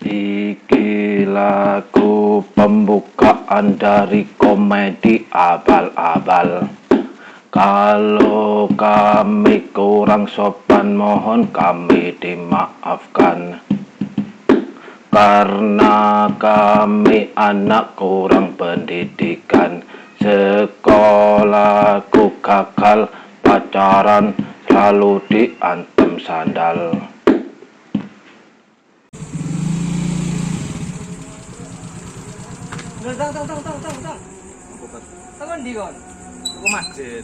Iki lagu pembukaan dari komedi abal-abal. Kalau kami kurang sopan mohon kami dimaafkan. Karena kami anak kurang pendidikan. Sekolahku gagal, pacaran selalu diantem sandal. Tang. Tangan ndi kon? Ke masjid.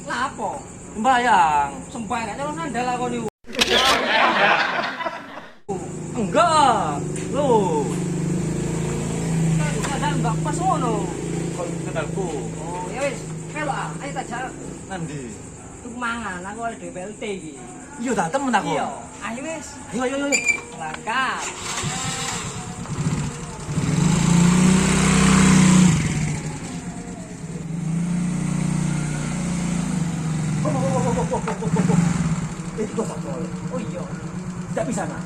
Lah apa? Sembayang. Sembayang nyolong sandal aku niku. Enggak. Loh, Sandal enggak pas ngono. kon sandalku. Oh, ya wis, melok ah. Ayo tak jak. Nanti. Tuku mangan, aku ada DPLT iki. Iya tak temen aku. Iya. Ayo wis. Ayo. Langkah. Itu satu. Oh iya. Tidak bisa nak.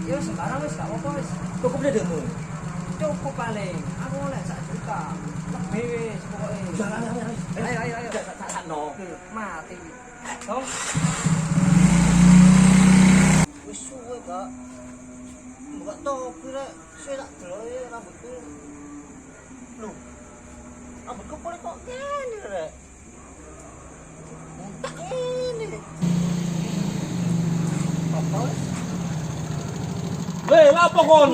Ya wis sekarang wis gak apa-apa wis. Cukup dia demo. Cukup paling. Aku oleh 1 juta. Lebih wis pokoke. Jangan. Ayo. Tak no. Mati. Dong. Wis suwe, Kak. Buka topi rek. Saya tak deloke rambutku. Loh. Rambutku boleh kok gini rek. Tak ini. Apa wis? Weh, apa kon?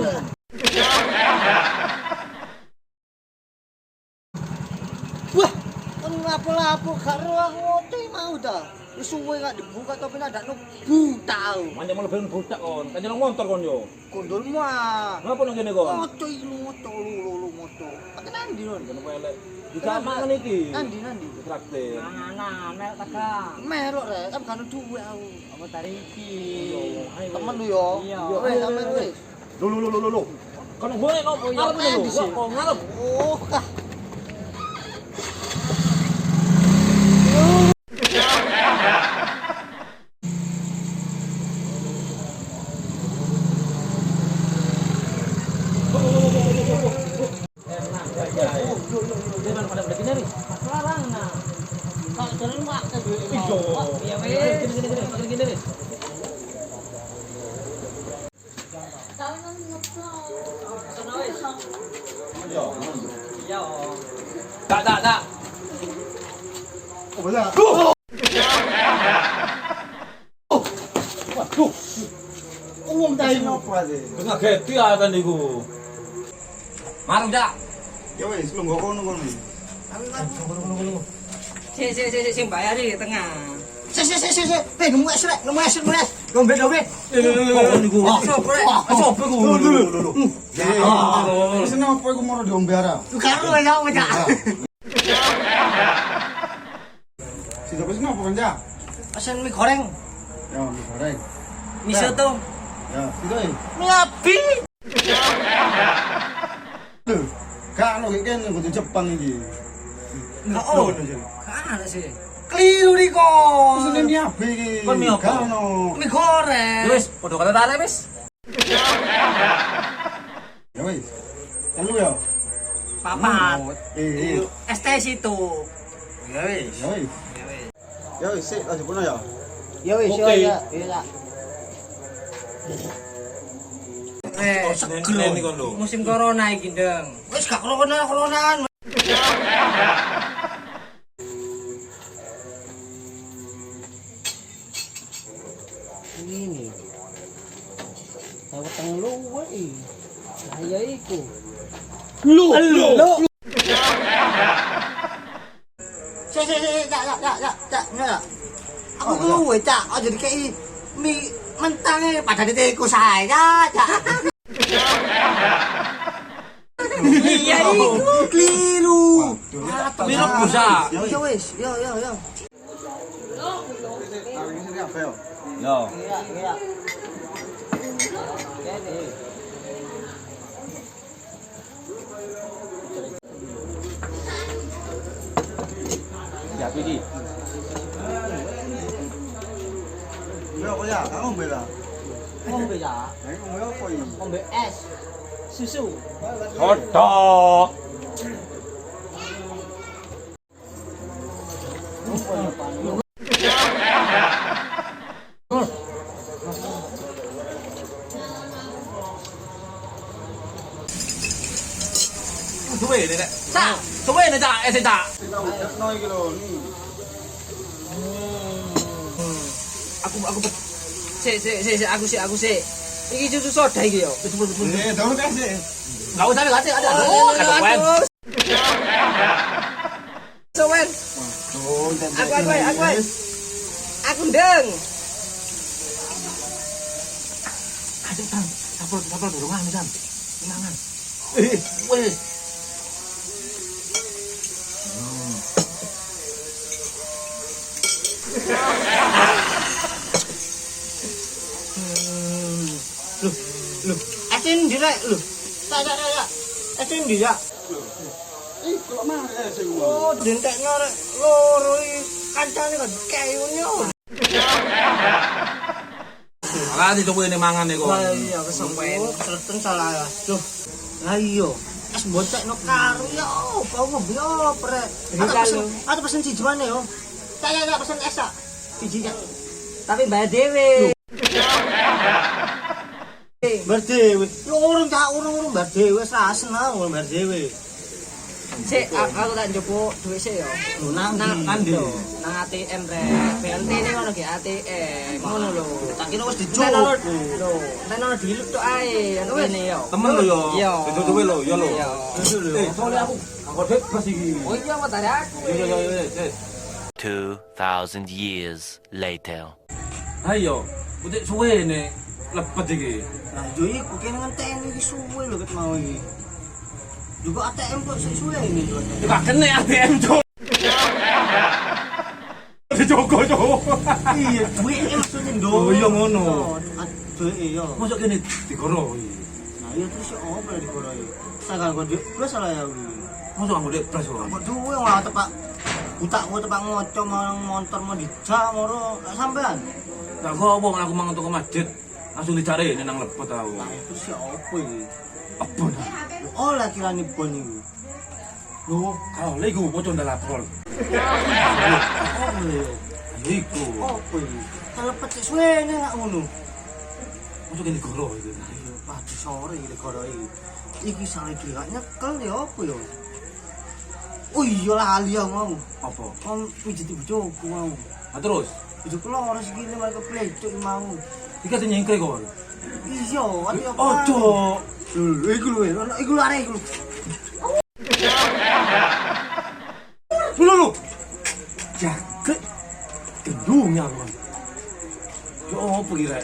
Wah, kan lapo-lapo karo aku ngote mau dah. Wis suwe gak dibuka tapi ndak buta. Manja mau lebih budak kon. Kan jalan motor kon yo. Kondolmu ah. Ngapa nang kene kon? Moto iki moto lu moto. Pakai nandi lho. Kono pelek. Bisa mangan iki. Nandi. Traktir. Manganan, melok tekan. Melok rek, kan kan duwe aku. Apa tari iki? Temen lu yo. Iya. Wis sampe wis. Lu. Kan gue no arep lho. Kok ngarep. Oh, kah. Jangan pada beli ini. Larang nah. Kalau jalan mak ke duit Ijo. Iya wis. Gini. Sono wis. Yo. Iya. Tak. Oh, benar. Waduh. Umum tayo apa sih? Tengah geti kan niku. Marung jak. Ya wes, lu nggak kono. Si bayar di tengah. Si. Nemu es. Dombe. Kok niku. Sopo ku? Lu. Wis napa iku mau diombe ara? Lu karo ya apa cak? Si wis napa kan ya? Pesen mie goreng, Ya, mie goreng. mie soto, Ya, itu mie abi. Lho, gak ono iki kan kudu Jepang iki. Enggak Oh, Kan ada sih. Keliru nih kok. Sune mie abe iki. Kon mie apa? Gak ono. Mie goreng. Wis, padha karo tarik wis. Ya wes. Telu ya. Papat. Eh. ST situ. Ya wes. Ya wes, sik lanjut kono ya. Ya wis, Oke. ya. Segel iki kon lho. Musim corona iki, Ndeng. Wis gak coronaan. Ini. Lewat teng luwe iki. Lah ya iku. Lu. Si, Cak. Aku luwe, Cak. Aja dikei mie mentangnya pada ditiku saya, Cak. Iya iku keliru. Keliru busa. Ya wis, yo. Ini sini apa ya? Yo. Iya. Ya iki. Ya, kok ya, kamu bela. Ngombe ya. Ayo apa iki? Ombe es. Susu. Kodok. Suwe ini rek. Cak. Suwe ini cak, cak. Kita udakno iki lho, nih. Aku sih. Iki susu soda iki yo. Daun kasih. Enggak usah ada. Aduh, Ada wen. Sowen. Aku. Aku ndeng. Aduh, Tan. Sabar dorongan, Tan. Tenangan. Weh. Asin direk lho. Tak. Asin dia. Ih, kok mah sing Oh, dentekno rek loro iki kancane kan kayune. Lah dicoba ini mangan nih kok. Lah iya kesempen. Terus salah ya. Duh. Lah iya. Es bocekno karo ya opo ngombe opo rek. Ada pesen siji mana yo. Tak pesen es sak. Siji ya. Tapi bayar dhewe. Bayar dhewe. Yo urung bayar dhewe ra seneng bayar dhewe. Sik aku tak njupuk dhuwit sik yo. Nang Nandi. Nang ATM rek. BNT ini ngono ge ATM. Ngono lho. Tak kira wis dijuk. Lho, tenan diluk tok ae. Ngono ngene yo. Temen lo yo. Iya. Dicoba lo, yo lo. Iya. Soalnya aku duit pas iki. Oh iya mau dari aku. Yo. 2,000 years later. Ayo, udah suwe nih lepet iki. Nah, yo iku kene ngenteni iki suwe lho ket mau iki. Juga ATM kok sik suwe ini lho. Gak kena ATM cok. Dijogo cok. Iya, duwe maksudnya ndo. Oh iya ngono. Duwe iya. Masuk kene digoro iki. Nah, iya terus opo lah dikoroi. Sagal kok duwe plus salah ya kuwi. Masuk aku duit plus kok. Kok duwe malah tepak butak ngoco marang motor mau dijak moro sampean. Gak gowo aku mangan toko masjid. Langsung dicari ini nang lepet aku. Nah, itu sih opo iki? Apa dah? Oh, lah kirane bon iki. Loh, kalau lagi gue bocor dalam lapor. Opo lho? Iku. Opo iki? Telepet sik suwene gak ngono. Masuk kene digoro iki. Ayo, padu sore iki negara iki. Iki saiki gak nyekel ya opo ya? Oh iya lali aku mau. Apa? Kon pijiti bojoku mau. Nah terus? Bojoku loro segini mereka plecuk mau. Iki ate nyengkre kon. Iya, ati apa? Ojo. Lho, iku lho, iku lho arek iku. Lu. Jaket. Gendungnya kon. Yo opo iki rek?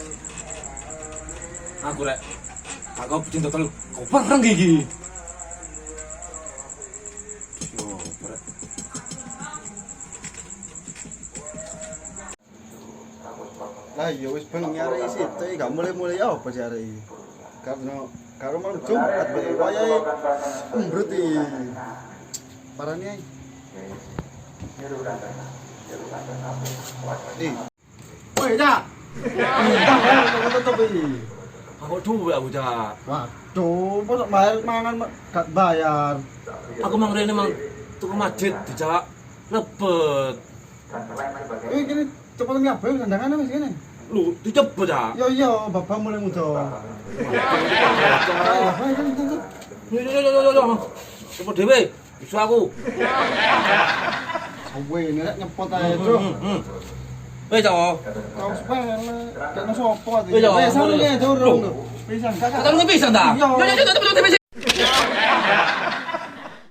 Aku rek. Aku cinta total kau perang gigi. Yo, rek. Lah ya wis bengi arek iki situ gak mulai-mulai apa sih arek iki. Karo malam Jumat bae wayahe umbrut iki. Parane ae. Woi, Cak. Tutup iki. Aku duwe aku cak. Waduh, mosok bayar mangan gak bayar. Aku mang rene mang tuku masjid dijak lepet. Kene cepet ngabe sandangane wis kene. Lu dicepet cak. Yo iya, bapak mulai muda. Yo. Cepet dhewe. Isu aku. Sawe nek nyepot ae, Bro. Wes cak. Kau sepele, kena sopo ati. Iya, Wes sampe boleh. durung. Pisan kakak. Kata lu bisa dah. Iya.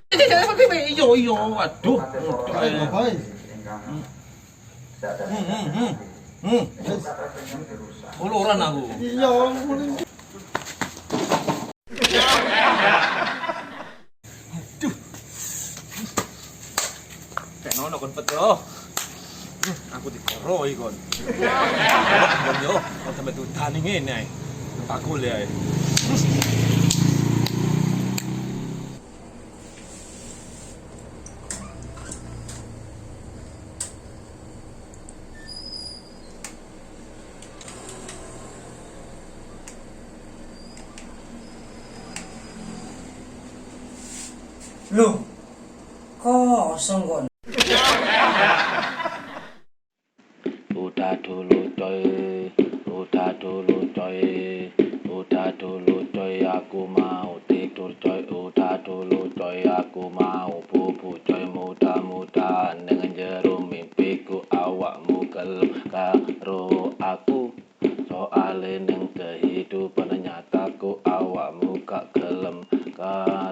Yo cepet dhewe. Iyo, aduh. Ayo, boy. Uluran aku. Iya, mulai. Kayak nono kon pet yo. Aku dikoro iki kon. Kon yo, kon sampe tudani ngene ae. Aku le ae. Loh, kosong kon. Udah dulu coy, udah dulu coy, udah dulu coy, aku mau tidur coy, udah dulu coy, aku mau bubuk coy, mudah-mudahan dengan jero mimpiku awakmu gelem karo aku. Soale ning kehidupan nyataku awakmu gak gelem karo